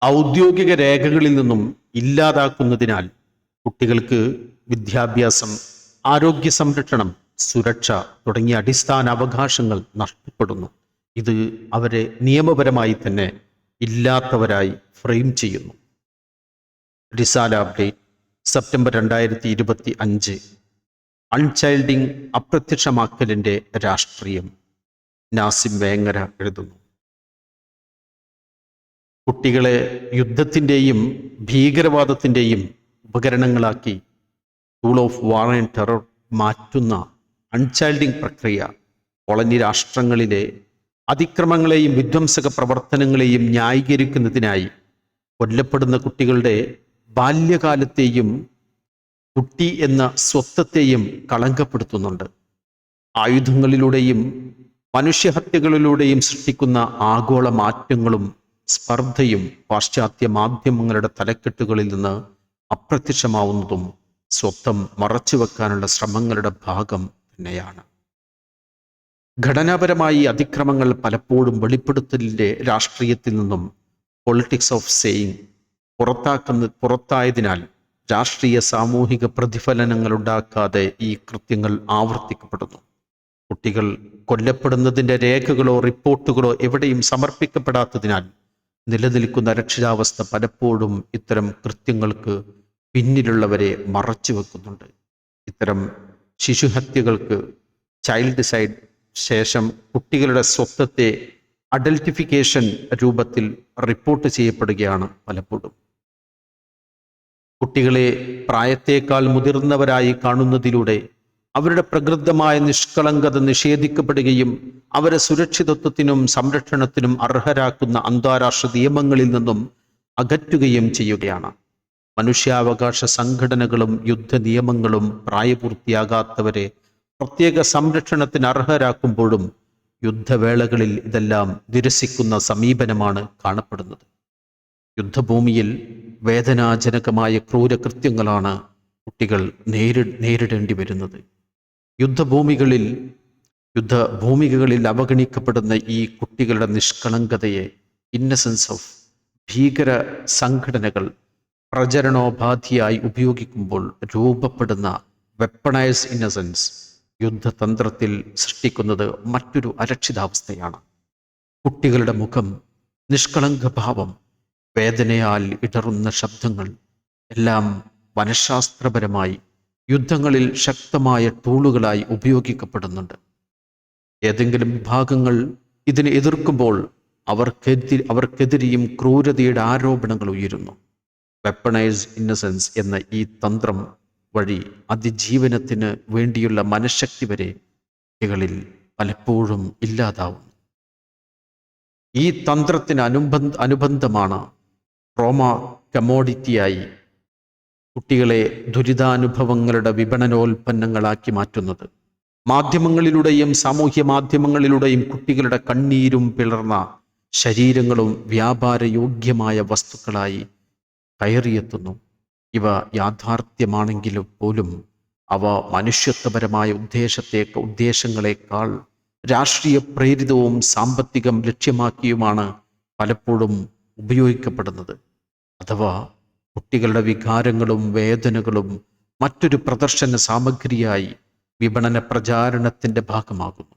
ഔദ്യോഗിക രേഖകളിൽ നിന്നും ഇല്ലാതാക്കുന്നതിനാൽ കുട്ടികൾക്ക് വിദ്യാഭ്യാസം, ആരോഗ്യ സംരക്ഷണം, സുരക്ഷ തുടങ്ങിയ അടിസ്ഥാന അവകാശങ്ങൾ നഷ്ടപ്പെടുന്നു. ഇത് അവരെ നിയമപരമായി തന്നെ ഇല്ലാത്തവരായി ഫ്രെയിം ചെയ്യുന്നു. റിസാല അപ്ഡേറ്റ് സെപ്റ്റംബർ 2025. അൺചൈൽഡിംഗ് അപ്രത്യക്ഷമാക്കലിന്റെ രാഷ്ട്രീയം. നാസിം വേങ്ങര എഴുതുന്നു. കുട്ടികളെ യുദ്ധത്തിൻ്റെയും ഭീകരവാദത്തിൻ്റെയും ഉപകരണങ്ങളാക്കി tool of war and terror മാറ്റുന്ന അൺചൈൽഡിംഗ് പ്രക്രിയ കോളനി രാഷ്ട്രങ്ങളിലെ അതിക്രമങ്ങളെയും വിധ്വംസക പ്രവർത്തനങ്ങളെയും ന്യായീകരിക്കുന്നതിനായി കൊല്ലപ്പെടുന്ന കുട്ടികളുടെ ബാല്യകാലത്തെയും കുട്ടി എന്ന സ്വത്വത്തെയും കളങ്കപ്പെടുത്തുന്നുണ്ട്. ആയുധങ്ങളിലൂടെയും മനുഷ്യഹത്യകളിലൂടെയും സൃഷ്ടിക്കുന്ന ആഗോള മാറ്റങ്ങളും സ്പർദ്ധയും പാശ്ചാത്യ മാധ്യമങ്ങളുടെ തലക്കെട്ടുകളിൽ നിന്ന് അപ്രത്യക്ഷമാവുന്നതും സ്വത്വം മറച്ചുവെക്കാനുള്ള ശ്രമങ്ങളുടെ ഭാഗം തന്നെയാണ്. ഘടനാപരമായി അതിക്രമങ്ങൾ പലപ്പോഴും വെളിപ്പെടുത്തലിൻ്റെ രാഷ്ട്രീയത്തിൽ നിന്നും പൊളിറ്റിക്സ് ഓഫ് സേയിങ് പുറത്തായതിനാൽ രാഷ്ട്രീയ സാമൂഹിക പ്രതിഫലനങ്ങൾ ഉണ്ടാക്കാതെ ഈ കൃത്യങ്ങൾ ആവർത്തിക്കപ്പെടുന്നു. കുട്ടികൾ കൊല്ലപ്പെടുന്നതിൻ്റെ രേഖകളോ റിപ്പോർട്ടുകളോ എവിടെയും സമർപ്പിക്കപ്പെടാത്തതിനാൽ നിലനിൽക്കുന്ന അരക്ഷിതാവസ്ഥ പലപ്പോഴും ഇത്തരം കൃത്യങ്ങൾക്ക് പിന്നിലുള്ളവരെ മറച്ചു വെക്കുന്നുണ്ട്. ഇത്തരം ശിശുഹത്യകൾക്ക് ചൈൽഡ് സൈഡ് ശേഷം കുട്ടികളുടെ സ്വത്വത്തെ അഡൽട്ടിഫിക്കേഷൻ രൂപത്തിൽ റിപ്പോർട്ട് ചെയ്യപ്പെടുകയാണ് പലപ്പോഴും. കുട്ടികളെ പ്രായത്തേക്കാൾ മുതിർന്നവരായി കാണുന്നതിലൂടെ അവരുടെ പ്രകൃതമായ നിഷ്കളങ്കത നിഷേധിക്കപ്പെടുകയും അവരെ സുരക്ഷിതത്വത്തിനും സംരക്ഷണത്തിനും അർഹരാക്കുന്ന അന്താരാഷ്ട്ര നിയമങ്ങളിൽ നിന്നും അകറ്റുകയും ചെയ്യുകയാണ്. മനുഷ്യാവകാശ സംഘടനകളും യുദ്ധ നിയമങ്ങളും പ്രായപൂർത്തിയാകാത്തവരെ പ്രത്യേക സംരക്ഷണത്തിന് അർഹരാക്കുമ്പോഴും യുദ്ധവേളകളിൽ ഇതെല്ലാം നിരസിക്കുന്ന സമീപനമാണ് കാണപ്പെടുന്നത്. യുദ്ധഭൂമിയിൽ വേദനാജനകമായ ക്രൂരകൃത്യങ്ങളാണ് കുട്ടികൾ നേരിടേണ്ടി വരുന്നത്. യുദ്ധഭൂമികകളിൽ അവഗണിക്കപ്പെടുന്ന ഈ കുട്ടികളുടെ നിഷ്കളങ്കതയെ ഇന്നസെൻസ് ഓഫ് ഭീകര സംഘടനകൾ പ്രചരണോപാധിയായി ഉപയോഗിക്കുമ്പോൾ രൂപപ്പെടുന്ന വെപ്പണൈസ്ഡ് ഇന്നസെൻസ് യുദ്ധതന്ത്രത്തിൽ സൃഷ്ടിക്കുന്നത് മറ്റൊരു അരക്ഷിതാവസ്ഥയാണ്. കുട്ടികളുടെ മുഖം, നിഷ്കളങ്ക ഭാവം, വേദനയാൽ ഇടറുന്ന ശബ്ദങ്ങൾ എല്ലാം മനഃശാസ്ത്രപരമായി യുദ്ധങ്ങളിൽ ശക്തമായ ടൂളുകളായി ഉപയോഗിക്കപ്പെടുന്നുണ്ട്. ഏതെങ്കിലും വിഭാഗങ്ങൾ ഇതിനെ എതിർക്കുമ്പോൾ അവർക്കെതിരെയും ക്രൂരതയുടെ ആരോപണങ്ങൾ ഉയരുന്നു. വെപ്പണൈസ്ഡ് ഇന്നസെൻസ് എന്ന ഈ തന്ത്രം വഴി അതിജീവനത്തിന് വേണ്ടിയുള്ള മനഃശക്തി വരെ കുട്ടികളിൽ പലപ്പോഴും ഇല്ലാതാവുന്നു. ഈ തന്ത്രത്തിന് അനുബന്ധമാണ് ട്രോമ കമോഡിറ്റിയായി കുട്ടികളെ ദുരിതാനുഭവങ്ങളുടെ വിപണനോൽപ്പന്നങ്ങളാക്കി മാറ്റുന്നത്. മാധ്യമങ്ങളിലൂടെയും സാമൂഹ്യ മാധ്യമങ്ങളിലൂടെയും കുട്ടികളുടെ കണ്ണീരും പിളർന്ന ശരീരങ്ങളും വ്യാപാരയോഗ്യമായ വസ്തുക്കളായി കയറിയെത്തുന്നു. ഇവ യാഥാർത്ഥ്യമാണെങ്കിലും പോലും അവ മനുഷ്യത്വപരമായ ഉദ്ദേശങ്ങളെക്കാൾ രാഷ്ട്രീയ പ്രേരിതവും സാമ്പത്തികം ലക്ഷ്യമാക്കിയുമാണ് പലപ്പോഴും ഉപയോഗിക്കപ്പെടുന്നത്. അഥവാ കുട്ടികളുടെ വികാരങ്ങളും വേദനകളും മറ്റൊരു പ്രദർശന സാമഗ്രിയായി വിപണന പ്രചാരണത്തിൻ്റെ ഭാഗമാകുന്നു.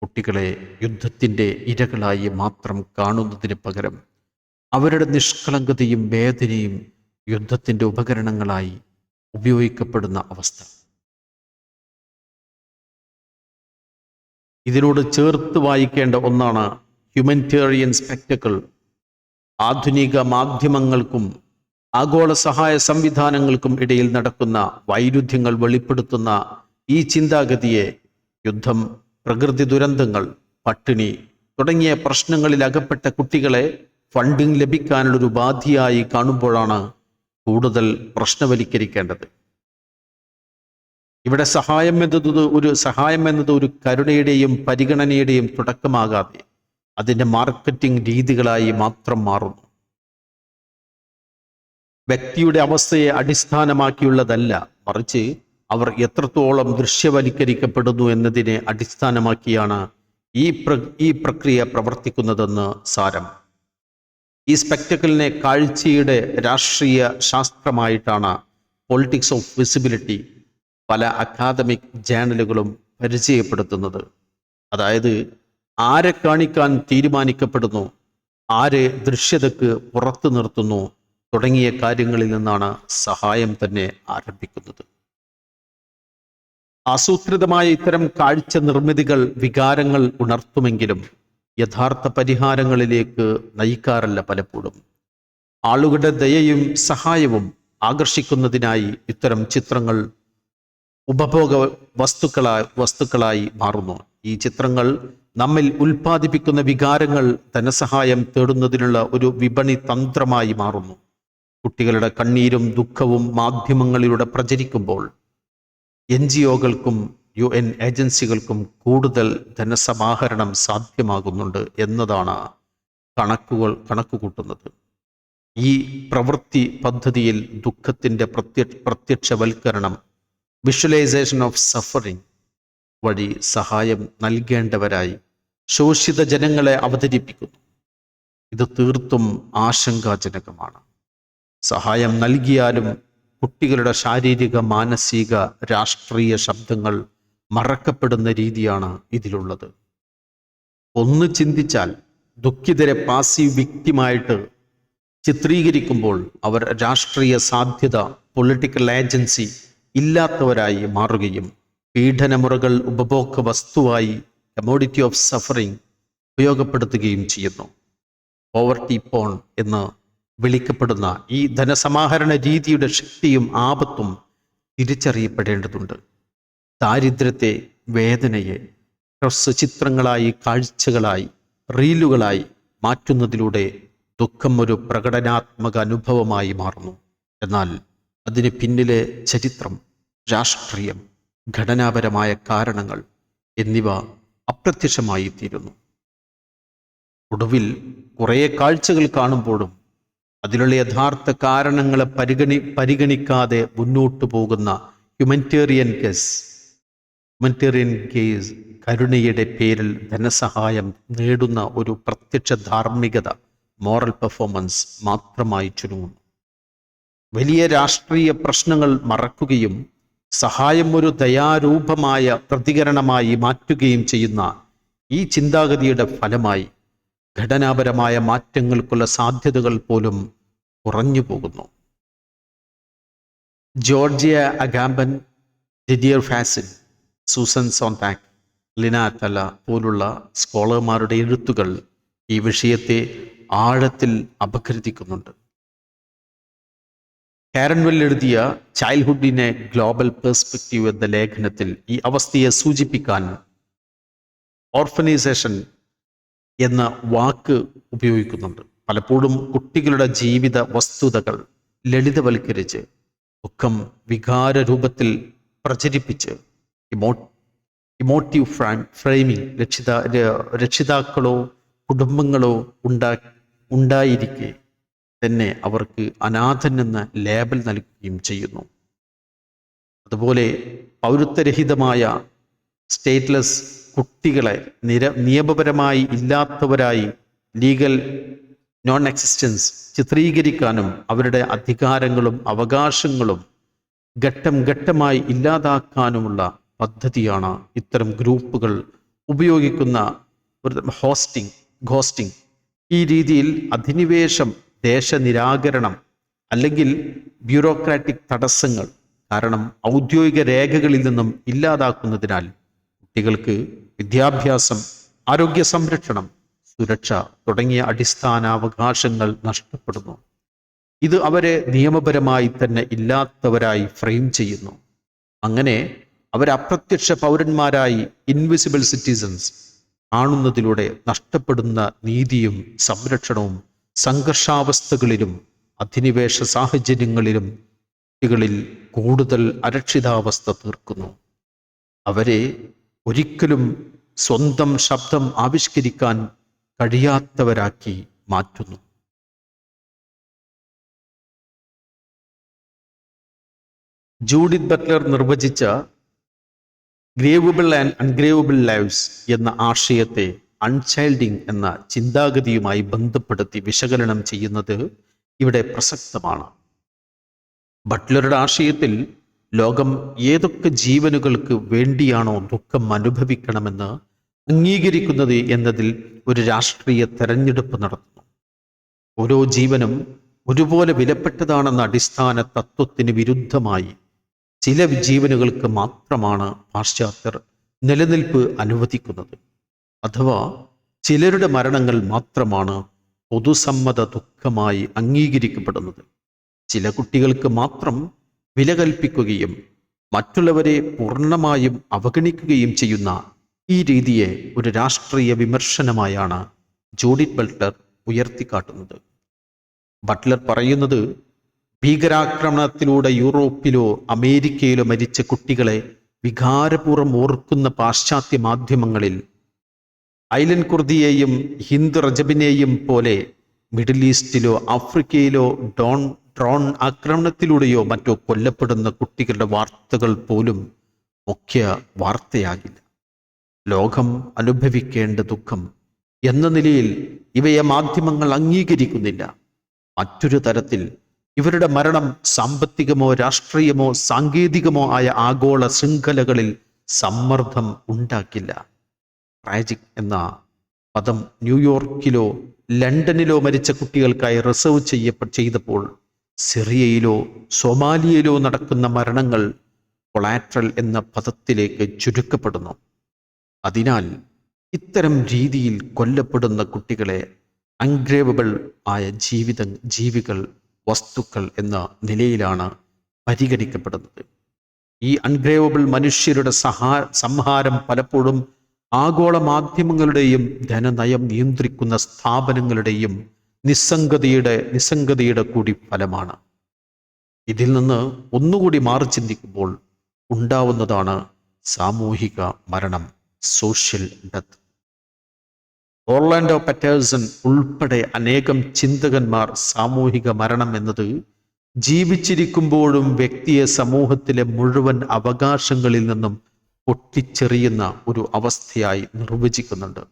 കുട്ടികളെ യുദ്ധത്തിൻ്റെ ഇരകളായി മാത്രം കാണുന്നതിന് പകരം അവരുടെ നിഷ്കളങ്കതയും വേദനയും യുദ്ധത്തിൻ്റെ ഉപകരണങ്ങളായി ഉപയോഗിക്കപ്പെടുന്ന അവസ്ഥ. ഇതിനോട് ചേർത്ത് വായിക്കേണ്ട ഒന്നാണ് ഹ്യൂമനിറ്റേറിയൻ സ്പെക്ടക്കിൾ. ആധുനിക മാധ്യമങ്ങൾക്കും ആഗോള സഹായ സംവിധാനങ്ങൾക്കും ഇടയിൽ നടക്കുന്ന വൈരുദ്ധ്യങ്ങൾ വെളിപ്പെടുത്തുന്ന ഈ ചിന്താഗതിയെ യുദ്ധം, പ്രകൃതി ദുരന്തങ്ങൾ, പട്ടിണി തുടങ്ങിയ പ്രശ്നങ്ങളിൽ അകപ്പെട്ട കുട്ടികളെ ഫണ്ടിംഗ് ലഭിക്കാനുള്ളൊരു ഉപാധിയായി കാണുമ്പോഴാണ് കൂടുതൽ പ്രശ്നവൽക്കരിക്കേണ്ടത്. ഇവിടെ സഹായം എന്നത് ഒരു കരുണയുടെയും പരിഗണനയുടെയും തുടക്കമാകാതെ അതിൻ്റെ മാർക്കറ്റിംഗ് രീതികളായി മാത്രം മാറുന്നു. വ്യക്തിയുടെ അവസ്ഥയെ അടിസ്ഥാനമാക്കിയുള്ളതല്ല, മറിച്ച് അവർ എത്രത്തോളം ദൃശ്യവൽക്കരിക്കപ്പെടുന്നു എന്നതിനെ അടിസ്ഥാനമാക്കിയാണ് ഈ പ്രക്രിയ പ്രവർത്തിക്കുന്നതെന്ന് സാരം. ഈ സ്പെക്ടക്കിളിനെ കാഴ്ചയുടെ രാഷ്ട്രീയ ശാസ്ത്രമായിട്ടാണ് പൊളിറ്റിക്സ് ഓഫ് വിസിബിലിറ്റി പല അക്കാദമിക് ജേണലുകളും പരിചയപ്പെടുത്തുന്നത്. അതായത് ആരെ കാണിക്കാൻ തീരുമാനിക്കപ്പെടുന്നു, ആരെ ദൃശ്യതയ്ക്ക് പുറത്തു നിർത്തുന്നു തുടങ്ങിയ കാര്യങ്ങളിൽ നിന്നാണ് സഹായം തന്നെ ആരംഭിക്കുന്നത്. ആസൂത്രിതമായ ഇത്തരം കാഴ്ച നിർമ്മിതികൾ വികാരങ്ങൾ ഉണർത്തുമെങ്കിലും യഥാർത്ഥ പരിഹാരങ്ങളിലേക്ക് നയിക്കാറില്ല. പലപ്പോഴും ആളുകളുടെ ദയയും സഹായവും ആകർഷിക്കുന്നതിനായി ഇത്തരം ചിത്രങ്ങൾ ഉപഭോഗ വസ്തുക്കളായി മാറുന്നു. ഈ ചിത്രങ്ങൾ നമ്മിൽ ഉൽപ്പാദിപ്പിക്കുന്ന വികാരങ്ങൾ ധനസഹായം തേടുന്നതിനുള്ള ഒരു വിപണി തന്ത്രമായി മാറുന്നു. കുട്ടികളുടെ കണ്ണീരും ദുഃഖവും മാധ്യമങ്ങളിലൂടെ പ്രചരിക്കുമ്പോൾ NGOകൾക്കും UN ഏജൻസികൾക്കും കൂടുതൽ ധനസമാഹരണം സാധ്യമാകുന്നുണ്ട് എന്നതാണ് കണക്കുകൂട്ടുന്നത്. ഈ പ്രവൃത്തി പദ്ധതിയിൽ ദുഃഖത്തിൻ്റെ പ്രത്യക്ഷവൽക്കരണം, വിഷ്വലൈസേഷൻ ഓഫ് സഫറിംഗ് വഴി സഹായം നൽകേണ്ടവരായി ശോഷിത ജനങ്ങളെ അവതരിപ്പിക്കുന്നു. ഇത് തീർത്തും ആശങ്കാജനകമാണ്. സഹായം നൽകിയാലും കുട്ടികളുടെ ശാരീരിക, മാനസിക, രാഷ്ട്രീയ ശബ്ദങ്ങൾ മറക്കപ്പെടുന്ന രീതിയാണ് ഇതിലുള്ളത്. ഒന്ന് ചിന്തിച്ചാൽ ദുഃഖിതരെ പാസീവ് വിക്ടിമായിട്ട് ചിത്രീകരിക്കുമ്പോൾ അവർ രാഷ്ട്രീയ സാധ്യത, പൊളിറ്റിക്കൽ ഏജൻസി ഇല്ലാത്തവരായി മാറുകയും പീഡനമുറകൾ ഉപഭോഗ വസ്തുവായി, കമോഡിറ്റി ഓഫ് സഫറിംഗ് ഉപയോഗപ്പെടുത്തുകയും ചെയ്യുന്നു. പോവർട്ടി പോൺ എന്ന് വിളിക്കപ്പെടുന്ന ഈ ധനസമാഹരണ രീതിയുടെ ശക്തിയും ആപത്തും തിരിച്ചറിയപ്പെടേണ്ടതുണ്ട്. ദാരിദ്ര്യത്തെ, വേദനയെ ചിത്രങ്ങളായി, കാഴ്ചകളായി, റീലുകളായി മാറ്റുന്നതിലൂടെ ദുഃഖം ഒരു പ്രകടനാത്മക അനുഭവമായി മാറുന്നു. എന്നാൽ അതിന് പിന്നിലെ ചരിത്രം, രാഷ്ട്രീയം, ഘടനാപരമായ കാരണങ്ങൾ എന്നിവ അപ്രത്യക്ഷമായി തീരുന്നു. ഒടുവിൽ കുറേ കാഴ്ചകൾ കാണുമ്പോഴും അതിലുള്ള യഥാർത്ഥ കാരണങ്ങളെ പരിഗണിക്കാതെ മുന്നോട്ടു പോകുന്ന ഹ്യൂമനിറ്റേറിയൻ കേസ് കരുണയുടെ പേരിൽ ധനസഹായം നേടുന്ന ഒരു പ്രത്യക്ഷ ധാർമ്മികത, മോറൽ പെർഫോമൻസ് മാത്രമായി ചുരുങ്ങുന്നു. വലിയ രാഷ്ട്രീയ പ്രശ്നങ്ങൾ മറക്കുകയും സഹായം ഒരു ദയാരൂപമായ പ്രതികരണമായി മാറ്റുകയും ചെയ്യുന്ന ഈ ചിന്താഗതിയുടെ ഫലമായി ഘടനാപരമായ മാറ്റങ്ങൾക്കുള്ള സാധ്യതകൾ പോലും കുറഞ്ഞു പോകുന്നു. Giorgio Agamben, Didier Fassin, Susan Sontag, Lina Attalah പോലുള്ള സ്കോളർമാരുടെ എഴുത്തുകൾ ഈ വിഷയത്തെ ആഴത്തിൽ അപഗ്രഥിക്കുന്നുണ്ട്. കാരൻവെൽ എഴുതിയ childhood in a global perspective എന്ന ലേഖനത്തിൽ ഈ അവസ്ഥയെ സൂചിപ്പിക്കാൻ ഓർഫനൈസേഷൻ എന്ന വാക്ക് ഉപയോഗിക്കുന്നുണ്ട്. പലപ്പോഴും കുട്ടികളുടെ ജീവിത വസ്തുതകൾ ലളിതവൽക്കരിച്ച് ദുഃഖം വികാര രൂപത്തിൽ പ്രചരിപ്പിച്ച് ഇമോട്ടീവ് ഫ്രെയിമിംഗ് രക്ഷിതാക്കളോ കുടുംബങ്ങളോ ഉണ്ടായിരിക്കെ തന്നെ അവർക്ക് അനാഥൻ എന്ന ലേബൽ നൽകുകയും ചെയ്യുന്നു. അതുപോലെ പൗരത്വരഹിതമായ സ്റ്റേറ്റ്ലെസ് കുട്ടികളെ നിയമപരമായി ഇല്ലാത്തവരായി, ലീഗൽ നോൺ എക്സിസ്റ്റൻസ് ചിത്രീകരിക്കാനും അവരുടെ അധികാരങ്ങളും അവകാശങ്ങളും ഘട്ടം ഘട്ടമായി ഇല്ലാതാക്കാനുമുള്ള പദ്ധതിയാണ് ഇത്തരം ഗ്രൂപ്പുകൾ ഉപയോഗിക്കുന്ന ഘോസ്റ്റിംഗ്. ഈ രീതിയിൽ അധിനിവേശം, ദേശനിരാകരണം അല്ലെങ്കിൽ ബ്യൂറോക്രാറ്റിക് തടസ്സങ്ങൾ കാരണം ഔദ്യോഗിക രേഖകളിൽ നിന്നും ഇല്ലാതാക്കുന്നതിനാൽ കുട്ടികൾക്ക് വിദ്യാഭ്യാസം, ആരോഗ്യ സംരക്ഷണം, സുരക്ഷ തുടങ്ങിയ അടിസ്ഥാനാവകാശങ്ങൾ നഷ്ടപ്പെടുന്നു. ഇത് അവരെ നിയമപരമായി തന്നെ ഇല്ലാത്തവരായി ഫ്രെയിം ചെയ്യുന്നു. അങ്ങനെ അവരെ അപ്രത്യക്ഷ പൗരന്മാരായി, ഇൻവിസിബിൾ സിറ്റിസൺസ് കാണുന്നതിലൂടെ നഷ്ടപ്പെടുന്ന നീതിയും സംരക്ഷണവും സംഘർഷാവസ്ഥകളിലും അധിനിവേശ സാഹചര്യങ്ങളിലും കുട്ടികളിൽ കൂടുതൽ അരക്ഷിതാവസ്ഥ തീർക്കുന്നു. അവരെ ഒരിക്കലും സ്വന്തം ശബ്ദം ആവിഷ്കരിക്കാൻ കഴിയാത്തവരാക്കി മാറ്റുന്നു. ജൂഡിത്ത് ബട്ട്ലർ നിർവചിച്ച ഗ്രേവബിൾ ആൻഡ് അൺഗ്രേവബിൾ ലൈവ്സ് എന്ന ആശയത്തെ അൺചൈൽഡിങ് എന്ന ചിന്താഗതിയുമായി ബന്ധപ്പെടുത്തി വിശകലനം ചെയ്യുന്നത് ഇവിടെ പ്രസക്തമാണ്. ബട്ട്ലറുടെ ആശയത്തിൽ ലോകം ഏതൊക്കെ ജീവനുകൾക്ക് വേണ്ടിയാണോ ദുഃഖം അനുഭവിക്കണമെന്ന് അംഗീകരിക്കുന്നത് എന്നതിൽ ഒരു രാഷ്ട്രീയ തെരഞ്ഞെടുപ്പ് നടത്തുന്നു. ഓരോ ജീവനും ഒരുപോലെ വിലപ്പെട്ടതാണെന്ന അടിസ്ഥാന തത്വത്തിന് വിരുദ്ധമായി ചില ജീവനുകൾക്ക് മാത്രമാണ് പാശ്ചാത്യർ നിലനിൽപ്പ് അനുവദിക്കുന്നത്. അഥവാ ചിലരുടെ മരണങ്ങൾ മാത്രമാണ് പൊതുസമ്മത ദുഃഖമായി അംഗീകരിക്കപ്പെടുന്നത്. ചില കുട്ടികൾക്ക് മാത്രം വില കൽപ്പിക്കുകയും മറ്റുള്ളവരെ പൂർണ്ണമായും അവഗണിക്കുകയും ചെയ്യുന്ന ഈ രീതിയെ ഒരു രാഷ്ട്രീയ വിമർശനമായാണ് ജൂഡിത്ത് ബട്ട്ലർ ഉയർത്തിക്കാട്ടുന്നത്. ബട്ട്ലർ പറയുന്നത്, ഭീകരാക്രമണത്തിലൂടെ യൂറോപ്പിലോ അമേരിക്കയിലോ മരിച്ച കുട്ടികളെ വികാരപൂർവ്വം ഓർക്കുന്ന പാശ്ചാത്യ മാധ്യമങ്ങളിൽ ഐലൻ കുർദിയെയും ഹിന്ദ് റജബിനെയും പോലെ മിഡിൽ ഈസ്റ്റിലോ ആഫ്രിക്കയിലോ ഡ്രോൺ ആക്രമണത്തിലൂടെയോ മറ്റോ കൊല്ലപ്പെടുന്ന കുട്ടികളുടെ വാർത്തകൾ പോലും മുഖ്യ വാർത്തയാകില്ല. ലോകം അനുഭവിക്കേണ്ട ദുഃഖം എന്ന നിലയിൽ ഇവയെ മാധ്യമങ്ങൾ അംഗീകരിക്കുന്നില്ല. മറ്റൊരു തരത്തിൽ ഇവരുടെ മരണം സാമ്പത്തികമോ രാഷ്ട്രീയമോ സാങ്കേതികമോ ആയ ആഗോള ശൃംഖലകളിൽ സമ്മർദ്ദം ഉണ്ടാക്കില്ല. ട്രാജിക് എന്ന പദം ന്യൂയോർക്കിലോ ലണ്ടനിലോ മരിച്ച കുട്ടികൾക്കായി റിസർവ് ചെയ്തപ്പോൾ സിറിയയിലോ സൊമാലിയയിലോ നടക്കുന്ന മരണങ്ങൾ കൊളാട്രൽ എന്ന പദത്തിലേക്ക് ചുരുക്കപ്പെടുന്നു. അതിനാൽ ഇത്തരം രീതിയിൽ കൊല്ലപ്പെടുന്ന കുട്ടികളെ അൺഗ്രേവബിൾ ആയ ജീവികൾ, വസ്തുക്കൾ എന്ന നിലയിലാണ് പരിഗണിക്കപ്പെടുന്നത്. ഈ അൺഗ്രേവബിൾ മനുഷ്യരുടെ സംഹാരം പലപ്പോഴും ആഗോള മാധ്യമങ്ങളുടെയും ധനനയം നിയന്ത്രിക്കുന്ന സ്ഥാപനങ്ങളുടെയും നിസ്സംഗതയുടെ കൂടി ഫലമാണ്. ഇതിൽ നിന്ന് ഒന്നുകൂടി മാറി ചിന്തിക്കുമ്പോൾ ഉണ്ടാവുന്നതാണ് സാമൂഹിക മരണം, സോഷ്യൽ ഡെത്ത്. ഓർലാൻഡോ പറ്റേഴ്സൺ ഉൾപ്പെടെ അനേകം ചിന്തകന്മാർ സാമൂഹിക മരണം എന്നത് ജീവിച്ചിരിക്കുമ്പോഴും വ്യക്തിയെ സമൂഹത്തിലെ മുഴുവൻ അവകാശങ്ങളിൽ നിന്നും പൊട്ടിച്ചെറിയുന്ന ഒരു അവസ്ഥയായി നിർവചിക്കുന്നുണ്ട്.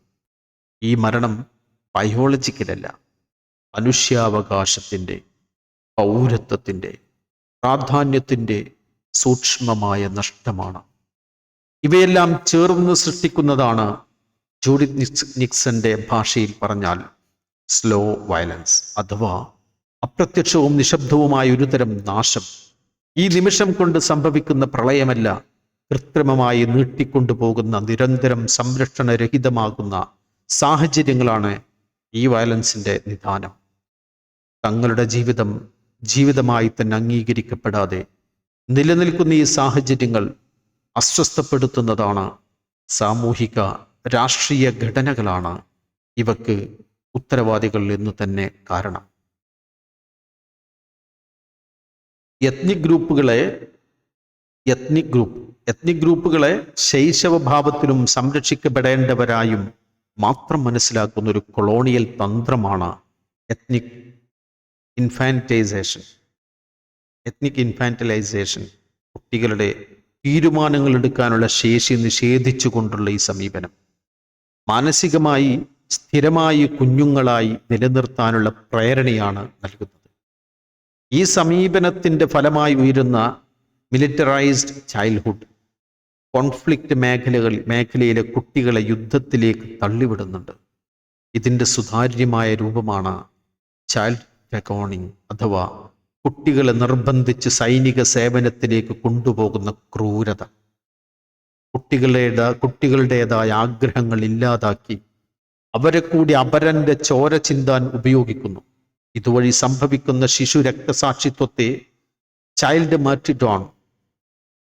ഈ മരണം ബയോളജിക്കലല്ല, മനുഷ്യാവകാശത്തിൻ്റെ, പൗരത്വത്തിൻ്റെ, പ്രാധാന്യത്തിൻ്റെ സൂക്ഷ്മമായ നഷ്ടമാണ്. ഇവയെല്ലാം ചേർന്ന് സൃഷ്ടിക്കുന്നതാണ് ജൂഡിത്ത് നിക്സന്റെ ഭാഷയിൽ പറഞ്ഞാൽ സ്ലോ വയലൻസ്, അഥവാ അപ്രത്യക്ഷവും നിശബ്ദവുമായ ഒരുതരം നാശം. ഈ നിമിഷം കൊണ്ട് സംഭവിക്കുന്ന പ്രളയമല്ല, കൃത്രിമമായി നീട്ടിക്കൊണ്ടുപോകുന്ന നിരന്തരം സംരക്ഷണരഹിതമാകുന്ന സാഹചര്യങ്ങളാണ് ഈ വയലൻസിന്റെ നിദാനം. തങ്ങളുടെ ജീവിതമായി തന്നെ അംഗീകരിക്കപ്പെടാതെ നിലനിൽക്കുന്ന ഈ സാഹചര്യങ്ങൾ അസ്വസ്ഥപ്പെടുത്തുന്നതാണ്. സാമൂഹിക രാഷ്ട്രീയ ഘടനകളാണ് ഇവക്ക് ഉത്തരവാദികൾ എന്ന് തന്നെ കാരണം. എത്നിക് ഗ്രൂപ്പുകളെ ശൈശവഭാവത്തിലും സംരക്ഷിക്കപ്പെടേണ്ടവരായും മാത്രം മനസ്സിലാക്കുന്ന ഒരു കൊളോണിയൽ തന്ത്രമാണ് എത്നിക് ഇൻഫാന്റലൈസേഷൻ. കുട്ടികളുടെ തീരുമാനങ്ങൾ എടുക്കാനുള്ള ശേഷി നിഷേധിച്ചുകൊണ്ടുള്ള ഈ സമീപനം മാനസികമായി സ്ഥിരമായി കുഞ്ഞുങ്ങളായി നിലനിർത്താനുള്ള പ്രേരണയാണ് നൽകുന്നത്. ഈ സമീപനത്തിൻ്റെ ഫലമായി ഉയരുന്ന മിലിറ്ററൈസ്ഡ് ചൈൽഡ്ഹുഡ് കോൺഫ്ലിക്റ്റ് മേഖലയിലെ കുട്ടികളെ യുദ്ധത്തിലേക്ക് തള്ളിവിടുന്നുണ്ട്. ഇതിൻ്റെ സുതാര്യമായ രൂപമാണ് ചൈൽഡ് റെക്കോണിംഗ്, അഥവാ കുട്ടികളെ നിർബന്ധിച്ച് സൈനിക സേവനത്തിലേക്ക് കൊണ്ടുപോകുന്ന ക്രൂരത. കുട്ടികളുടേതായ ആഗ്രഹങ്ങൾ ഇല്ലാതാക്കി അവരെ കൂടി അപരന്റെ ചോര ചിന്താൻ ഉപയോഗിക്കുന്നു. ഇതുവഴി സംഭവിക്കുന്ന ശിശു രക്തസാക്ഷിത്വത്തെ ചൈൽഡ് മാർട്ടിഡോൺ,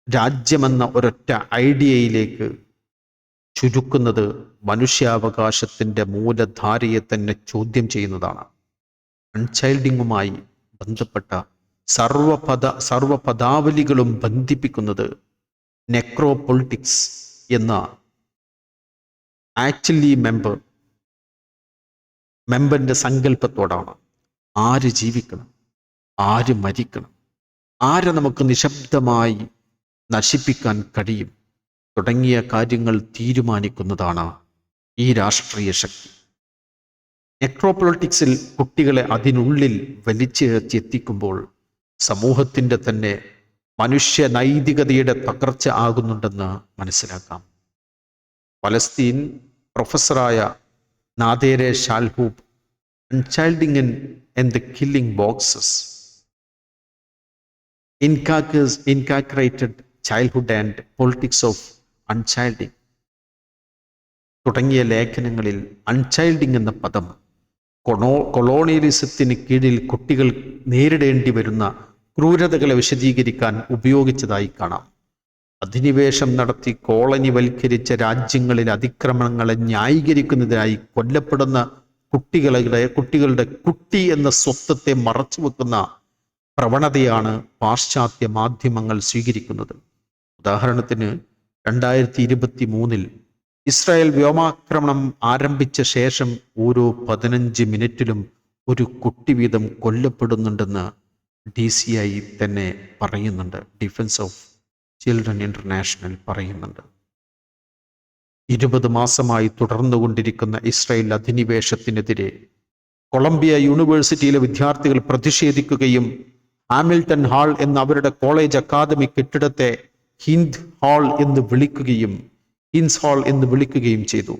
രാജ്യമെന്ന ഒരൊറ്റ ഐഡിയയിലേക്ക് ചുരുക്കുന്നത് മനുഷ്യാവകാശത്തിൻ്റെ മൂലധാരയെ തന്നെ ചോദ്യം ചെയ്യുന്നതാണ്. അൺചൈൽഡിങ്ങുമായി ബന്ധപ്പെട്ട സർവപദാവലികളും ബന്ധിപ്പിക്കുന്നത് നെക്രോപൊളിറ്റിക്സ് എന്ന ആക്ച്വലി മെമ്പറിന്റെ സങ്കല്പത്തോടാണ്. ആര് ജീവിക്കണം, ആര് മരിക്കണം, ആരെ നമുക്ക് നിശബ്ദമായി നശിപ്പിക്കാൻ കഴിയും തുടങ്ങിയ കാര്യങ്ങൾ തീരുമാനിക്കുന്നതാണ് ഈ രാഷ്ട്രീയ ശക്തി. നെക്രോപൊളിറ്റിക്സിൽ കുട്ടികളെ അതിനുള്ളിൽ വലിച്ചിഴച്ചെത്തിക്കുമ്പോൾ സമൂഹത്തിൻ്റെ തന്നെ മനുഷ്യ നൈതികതയുടെ തകർച്ച ആകുന്നുണ്ടെന്ന് മനസ്സിലാക്കാം. പലസ്തീൻ പ്രൊഫസറായ Nadera Shalhoub unchilding and the killing boxes incarcerated childhood and politics of unchilding തുടങ്ങിയ ലേഖനങ്ങളിൽ അൺചൈൽഡിംഗ് എന്ന പദം കൊളോണിയലിസത്തിന് കീഴിൽ കുട്ടികൾ നേരിടേണ്ടി വരുന്ന ക്രൂരതകളെ വിശദീകരിക്കാൻ ഉപയോഗിച്ചതായി കാണാം. അധിനിവേശം നടത്തി കോളനിവൽക്കരിച്ച രാജ്യങ്ങളിലെ അതിക്രമണങ്ങളെ ന്യായീകരിക്കുന്നതിനായി കൊല്ലപ്പെടുന്ന കുട്ടികളുടെ കുട്ടി എന്ന സ്വത്വത്തെ മറച്ചുവെക്കുന്ന പ്രവണതയാണ് പാശ്ചാത്യ മാധ്യമങ്ങൾ സ്വീകരിക്കുന്നത്. ഉദാഹരണത്തിന് 2023 ഇസ്രായേൽ വ്യോമാക്രമണം ആരംഭിച്ച ശേഷം ഓരോ 15 മിനിറ്റിലും ഒരു കുട്ടി വീതം കൊല്ലപ്പെടുന്നുണ്ടെന്ന് DCI തന്നെ പറയുന്നുണ്ട്. ഡിഫൻസ് ഓഫ് ചിൽഡ്രൻ ഇന്റർനാഷണൽ പറയുന്നുണ്ട്. 20 മാസമായി തുടർന്നുകൊണ്ടിരിക്കുന്ന ഇസ്രായേൽ അധിനിവേശത്തിനെതിരെ കൊളംബിയ യൂണിവേഴ്സിറ്റിയിലെ വിദ്യാർത്ഥികൾ പ്രതിഷേധിക്കുകയും ഹാമിൽട്ടൺ ഹാൾ എന്ന അവരുടെ കോളേജ് അക്കാദമി കെട്ടിടത്തെ ഹിന്ദ് ഹാൾ എന്ന് വിളിക്കുകയും ചെയ്തു.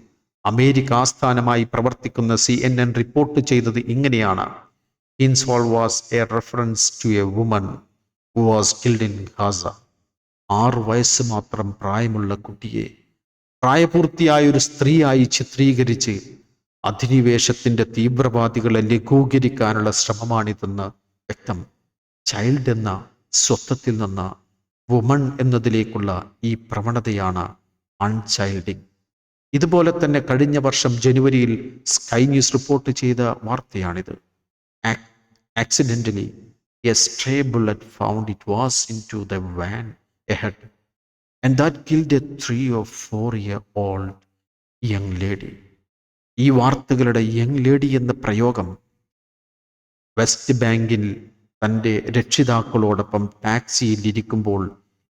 അമേരിക്ക ആസ്ഥാനമായി പ്രവർത്തിക്കുന്ന CNN റിപ്പോർട്ട് ചെയ്തത് ഇങ്ങനെയാണ്: Hind's Hall was a reference to a woman who was killed in Gaza. 6 വയസ്സ് മാത്രം പ്രായമുള്ള കുട്ടിയെ പ്രായപൂർത്തിയായ ഒരു സ്ത്രീയായി ചിത്രീകരിച്ച് അധിനിവേശത്തിന്റെ തീവ്രവാദികളെ ലഘൂകരിക്കാനുള്ള ശ്രമമാണിതെന്ന് വ്യക്തം. ചൈൽഡ് എന്ന സ്വത്വത്തിൽ നിന്ന് വുമൺ എന്നതിലേക്കുള്ള ഈ പ്രവണതയാണ് അൺചൈൽഡിംഗ്. ഇതുപോലെ തന്നെ കഴിഞ്ഞ വർഷം ജനുവരിയിൽ സ്കൈ ന്യൂസ് റിപ്പോർട്ട് ചെയ്ത വാർത്തയാണിത്. Accidentally a stray bullet found it was into the van ahead and that killed a 3 or 4-year-old young lady. ഈ വാർത്തകളുടെ യങ് ലേഡി എന്ന പ്രയോഗം വെസ്റ്റ് ബാങ്കിൽ തൻ്റെ രക്ഷിതാക്കളോടൊപ്പം ടാക്സിയിൽ ഇരിക്കുമ്പോൾ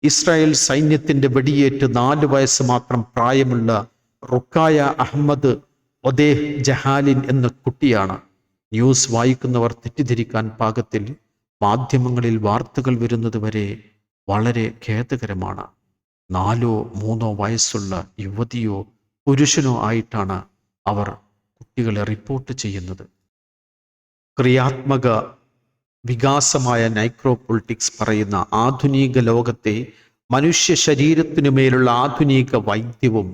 ഇസ്രായേൽ സൈന്യത്തിന്റെ വെടിയേറ്റ് 4 വയസ്സ് മാത്രം പ്രായമുള്ള റുക്കായ അഹമ്മദ് ഒദേഹ് ജഹാലിൻ എന്ന കുട്ടിയാണ്. ന്യൂസ് വായിക്കുന്നവർ തെറ്റിദ്ധരിക്കാൻ പാകത്തിൽ മാധ്യമങ്ങളിൽ വാർത്തകൾ വരുന്നത് വരെ വളരെ ഖേദകരമാണ്. 4-3 വയസ്സുള്ള യുവതിയോ പുരുഷനോ ആയിട്ടാണ് അവർ കുട്ടികളെ റിപ്പോർട്ട് ചെയ്യുന്നത്. ക്രിയാത്മക വികാസമായ നൈക്രോപൊളിറ്റിക്സ് പറയുന്ന ആധുനിക ലോകത്തെ മനുഷ്യ ശരീരത്തിനു മേലുള്ള ആധുനിക വൈദ്യവും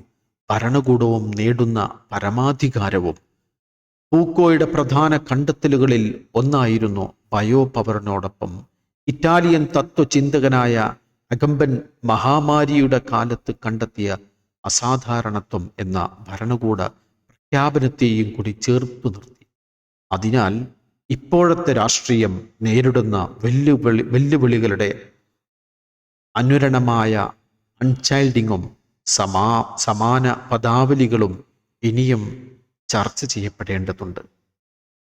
ഭരണകൂടവും നേടുന്ന പരമാധികാരവും ഫൂക്കോയുടെ പ്രധാന കണ്ടെത്തലുകളിൽ ഒന്നായിരുന്നു ബയോ പവറിനോടൊപ്പം ഇറ്റാലിയൻ തത്വചിന്തകനായ അഗമ്പൻ മഹാമാരിയുടെ കാലത്ത് കണ്ടെത്തിയ അസാധാരണത്വം എന്ന ഭരണകൂട പ്രഖ്യാപനത്തെയും കൂടി ചേർത്തു നിർത്തി. അതിനാൽ ഇപ്പോഴത്തെ രാഷ്ട്രീയം നേരിടുന്ന വെല്ലുവിളികളുടെ അനുരണമായ അൺചൈൽഡിങ്ങും സമാന പദാവലികളും ഇനിയും ചർച്ച ചെയ്യപ്പെടേണ്ടതുണ്ട്.